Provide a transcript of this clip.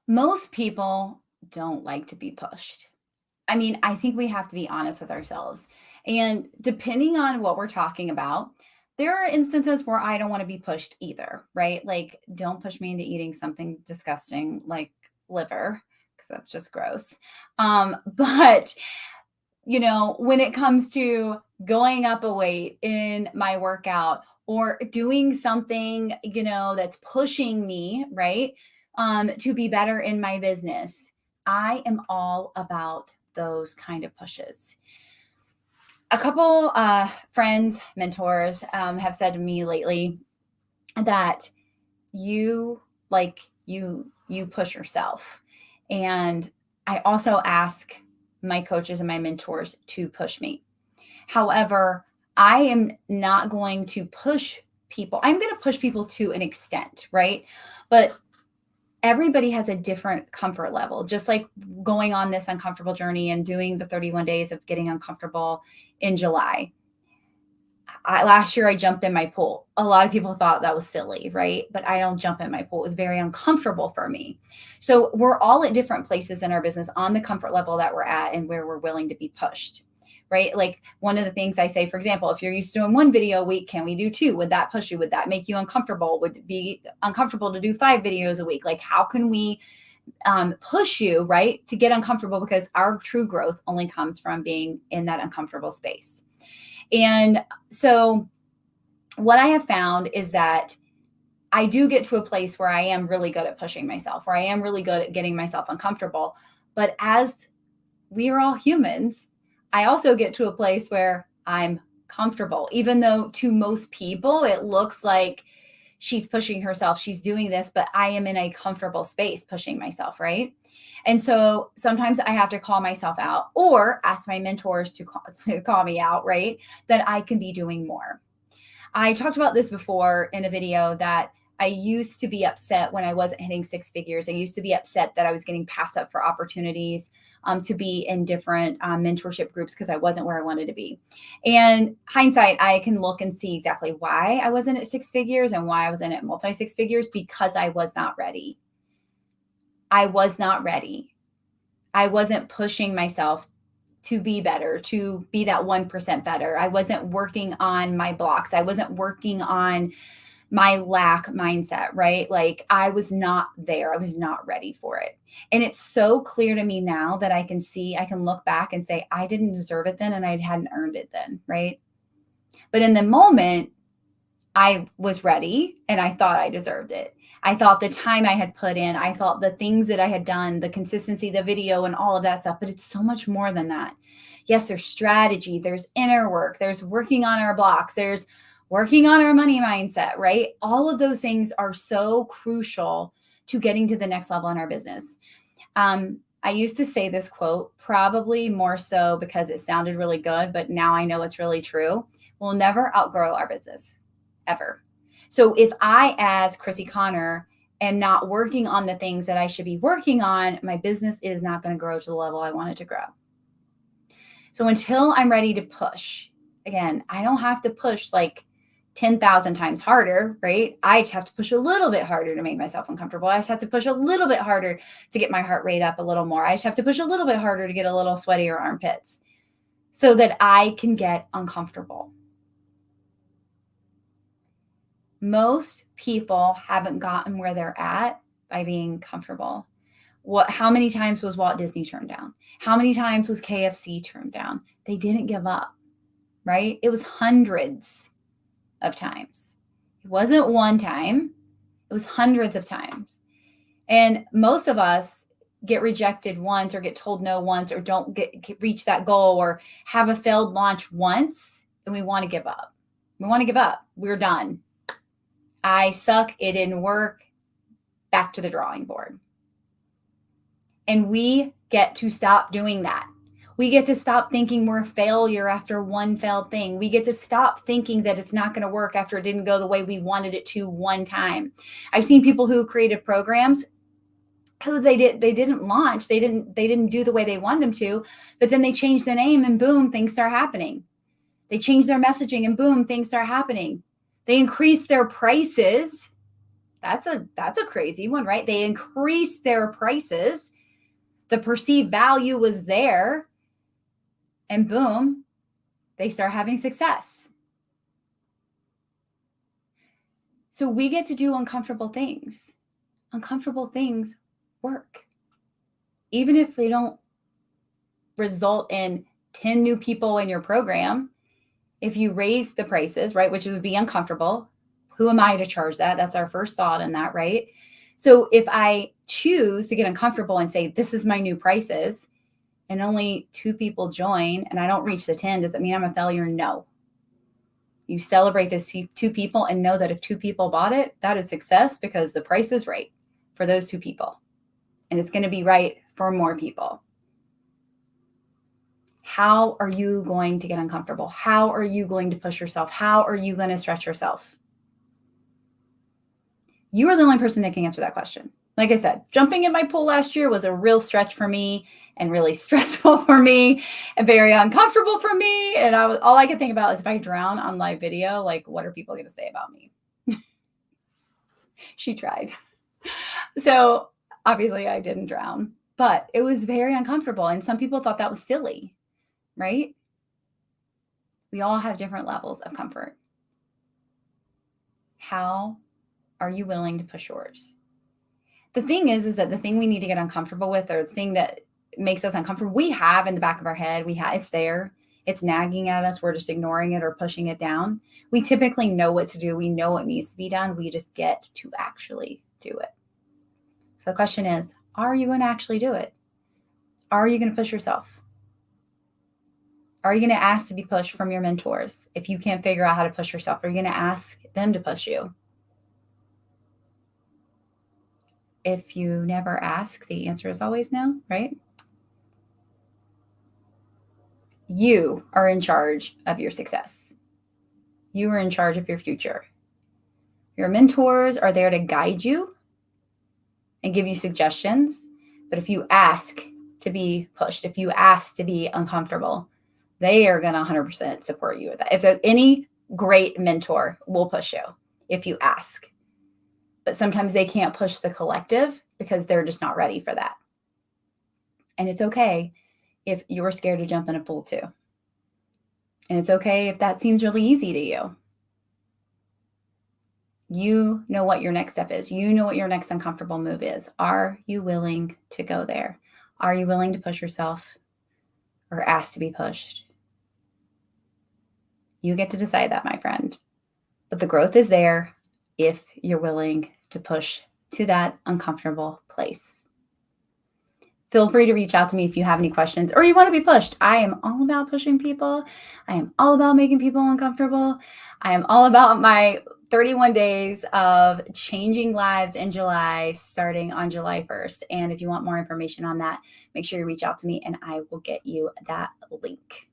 Most people don't like to be pushed. I mean, I think we have to be honest with ourselves. And depending on what we're talking about, there are instances where I don't want to be pushed either, right? Like, don't push me into eating something disgusting like liver, because that's just gross. But when it comes to going up a weight in my workout or doing something, that's pushing me, right, to be better in my business, I am all about those kind of pushes. A couple friends, mentors have said to me lately that you like you push yourself, and I also ask my coaches and my mentors to push me. However, I am not going to push people. I'm going to push people to an extent, right? But everybody has a different comfort level. Just like going on this uncomfortable journey and doing the 31 days of getting uncomfortable in July. Last year I jumped in my pool. A lot of people thought that was silly, right? But I don't jump in my pool. It was very uncomfortable for me. So we're all at different places in our business on the comfort level that we're at and where we're willing to be pushed, right? Like one of the things I say, for example, if you're used to doing one video a week, can we do two? Would that push you? Would that make you uncomfortable? Would it be uncomfortable to do 5 videos a week? Like, how can we push you, right, to get uncomfortable? Because our true growth only comes from being in that uncomfortable space. And so what I have found is that I do get to a place where I am really good at pushing myself, where I am really good at getting myself uncomfortable. But as we are all humans, I also get to a place where I'm comfortable, even though to most people it looks like she's pushing herself, she's doing this, but I am in a comfortable space pushing myself, right? And so sometimes I have to call myself out or ask my mentors to call me out, right? That I can be doing more. I talked about this before in a video that I used to be upset when I wasn't hitting 6 figures. I used to be upset that I was getting passed up for opportunities to be in different mentorship groups because I wasn't where I wanted to be. And hindsight, I can look and see exactly why I wasn't at 6 figures and why I wasn't at multi 6 figures, because I was not ready. I was not ready. I wasn't pushing myself to be better, to be that 1% better. I wasn't working on my blocks. I wasn't working on my lack mindset, right? Like I was not there. I was not ready for it. And it's so clear to me now that I can look back and say, I didn't deserve it then and I hadn't earned it then, right? But in the moment, I was ready and I thought I deserved it. I thought the time I had put in, I thought the things that I had done, the consistency, the video, and all of that stuff. But it's so much more than that. Yes, there's strategy, there's inner work, there's working on our blocks, there's working on our money mindset, right? All of those things are so crucial to getting to the next level in our business. I used to say this quote, probably more so because it sounded really good, but now I know it's really true. We'll never outgrow our business, ever. So if I, as Chrissy Connor, am not working on the things that I should be working on, my business is not going to grow to the level I want it to grow. So until I'm ready to push, again, I don't have to push like 10,000 times harder, right? I just have to push a little bit harder to make myself uncomfortable. I just have to push a little bit harder to get my heart rate up a little more. I just have to push a little bit harder to get a little sweatier armpits so that I can get uncomfortable. Most people haven't gotten where they're at by being comfortable. How many times was Walt Disney turned down? How many times was KFC turned down? They didn't give up, right? It was hundreds of times. It wasn't one time. It was hundreds of times. And most of us get rejected once or get told no once or don't reach that goal or have a failed launch once and we want to give up. We want to give up. We're done. I suck. It didn't work. Back to the drawing board. And we get to stop doing that. We get to stop thinking we're a failure after one failed thing. We get to stop thinking that it's not going to work after it didn't go the way we wanted it to one time. I've seen people who created programs who they didn't launch. They didn't do the way they wanted them to, but then they changed the name and boom, things start happening. They changed their messaging and boom, things start happening. They increased their prices. That's a crazy one, right? They increased their prices. The perceived value was there, and boom, they start having success. So we get to do uncomfortable things. Uncomfortable things work. Even if they don't result in 10 new people in your program, if you raise the prices, right, which would be uncomfortable, who am I to charge that? That's our first thought in that, right? So if I choose to get uncomfortable and say, this is my new prices, and only 2 people join and I don't reach the 10, does that mean I'm a failure? No. You celebrate those 2 people and know that if 2 people bought it, that is success because the price is right for those 2 people. And it's going to be right for more people. How are you going to get uncomfortable? How are you going to push yourself? How are you going to stretch yourself? You are the only person that can answer that question. Like I said, jumping in my pool last year was a real stretch for me and really stressful for me and very uncomfortable for me. And all I could think about is if I drown on live video, like, what are people going to say about me? She tried. So obviously I didn't drown, but it was very uncomfortable. And some people thought that was silly, right? We all have different levels of comfort. How are you willing to push yours? The thing is that the thing we need to get uncomfortable with, or the thing that makes us uncomfortable, we have in the back of our head, it's there, it's nagging at us, we're just ignoring it or pushing it down. We typically know what to do. We know what needs to be done. We just get to actually do it. So the question is, are you going to actually do it? Are you going to push yourself? Are you going to ask to be pushed from your mentors? If you can't figure out how to push yourself, are you going to ask them to push you? If you never ask, the answer is always no, right? You are in charge of your success. You are in charge of your future. Your mentors are there to guide you and give you suggestions. But if you ask to be pushed, if you ask to be uncomfortable, they are going to 100% support you with that. If there's any great mentor will push you if you ask. But sometimes they can't push the collective because they're just not ready for that. And it's okay if you're scared to jump in a pool too. And it's okay if that seems really easy to you. You know what your next step is. You know what your next uncomfortable move is. Are you willing to go there? Are you willing to push yourself or ask to be pushed? You get to decide that, my friend. But the growth is there if you're willing to push to that uncomfortable place. Feel free to reach out to me if you have any questions or you want to be pushed. I am all about pushing people. I am all about making people uncomfortable. I am all about my 31 days of changing lives in July, starting on July 1st. And if you want more information on that, make sure you reach out to me and I will get you that link.